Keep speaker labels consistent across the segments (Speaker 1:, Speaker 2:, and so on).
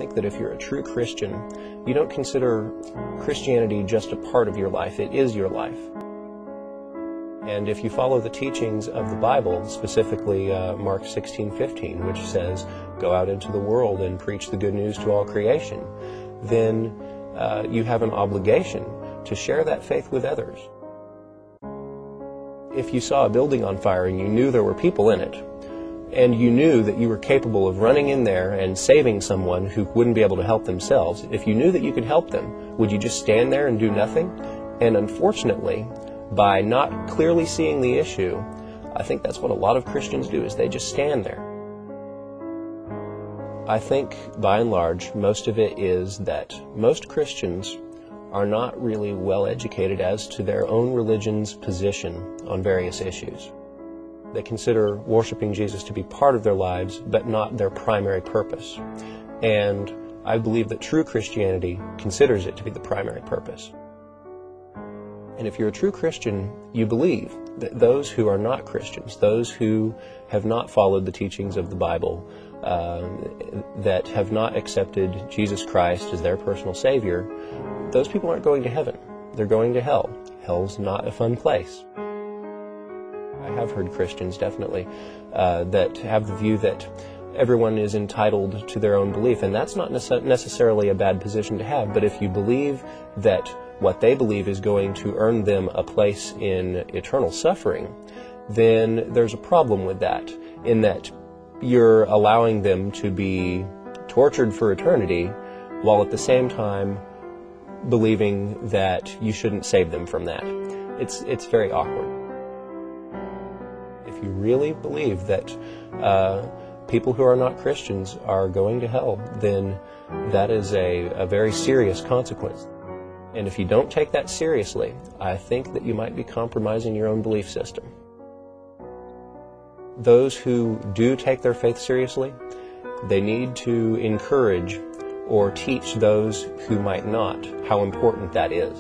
Speaker 1: think that if you're a true Christian, you don't consider Christianity just a part of your life. It is your life. And if you follow the teachings of the Bible, specifically Mark 16:15, which says, "Go out into the world and preach the good news to all creation," then you have an obligation to share that faith with others. If you saw a building on fire and you knew there were people in it, and you knew that you were capable of running in there and saving someone who wouldn't be able to help themselves, if you knew that you could help them, would you just stand there and do nothing? And unfortunately, by not clearly seeing the issue, I think that's what a lot of Christians do, is they just stand there. I think, by and large, most of it is that most Christians are not really well educated as to their own religion's position on various issues. They consider worshiping Jesus to be part of their lives, but not their primary purpose. And I believe that true Christianity considers it to be the primary purpose. And if you're a true Christian, you believe that those who are not Christians, those who have not followed the teachings of the Bible, that have not accepted Jesus Christ as their personal Savior, those people aren't going to heaven. They're going to hell. Hell's not a fun place. I have heard Christians, definitely, that have the view that everyone is entitled to their own belief, and that's not necessarily a bad position to have, but if you believe that what they believe is going to earn them a place in eternal suffering, then there's a problem with that, in that you're allowing them to be tortured for eternity, while at the same time believing that you shouldn't save them from that. It's very awkward. If you really believe that people who are not Christians are going to hell, then that is a very serious consequence. And if you don't take that seriously, I think that you might be compromising your own belief system. Those who do take their faith seriously, they need to encourage or teach those who might not how important that is.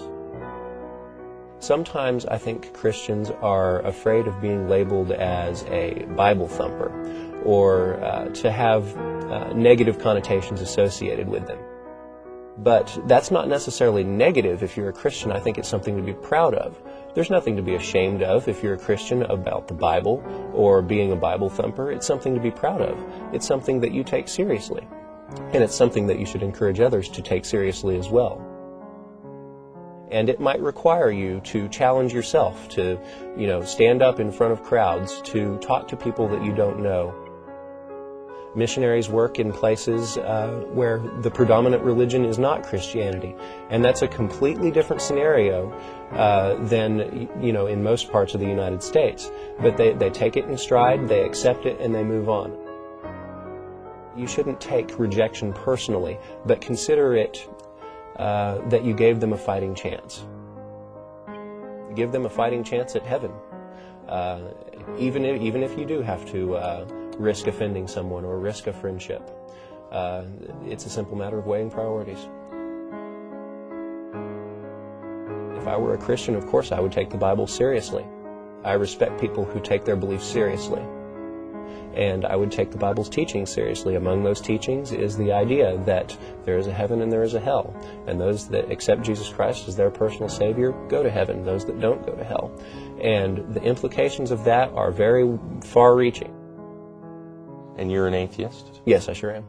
Speaker 1: Sometimes I think Christians are afraid of being labeled as a Bible thumper, or to have negative connotations associated with them. But that's not necessarily negative if you're a Christian. I think it's something to be proud of. There's nothing to be ashamed of if you're a Christian about the Bible or being a Bible thumper. It's something to be proud of. It's something that you take seriously. And it's something that you should encourage others to take seriously as well. And it might require you to challenge yourself, to, stand up in front of crowds, to talk to people that you don't know. Missionaries work in places where the predominant religion is not Christianity, and that's a completely different scenario than in most parts of the United States. But they take it in stride, they accept it, and they move on. You shouldn't take rejection personally, but consider it that you gave them a fighting chance. Give them a fighting chance at heaven, even if you do have to risk offending someone or risk a friendship. It's a simple matter of weighing priorities. If I were a Christian, of course I would take the Bible seriously. I respect people who take their beliefs seriously. And I would take the Bible's teachings seriously. Among those teachings is the idea that there is a heaven and there is a hell. And those that accept Jesus Christ as their personal Savior go to heaven. Those that don't go to hell. And the implications of that are very far-reaching.
Speaker 2: And you're an atheist?
Speaker 1: Yes, I sure am.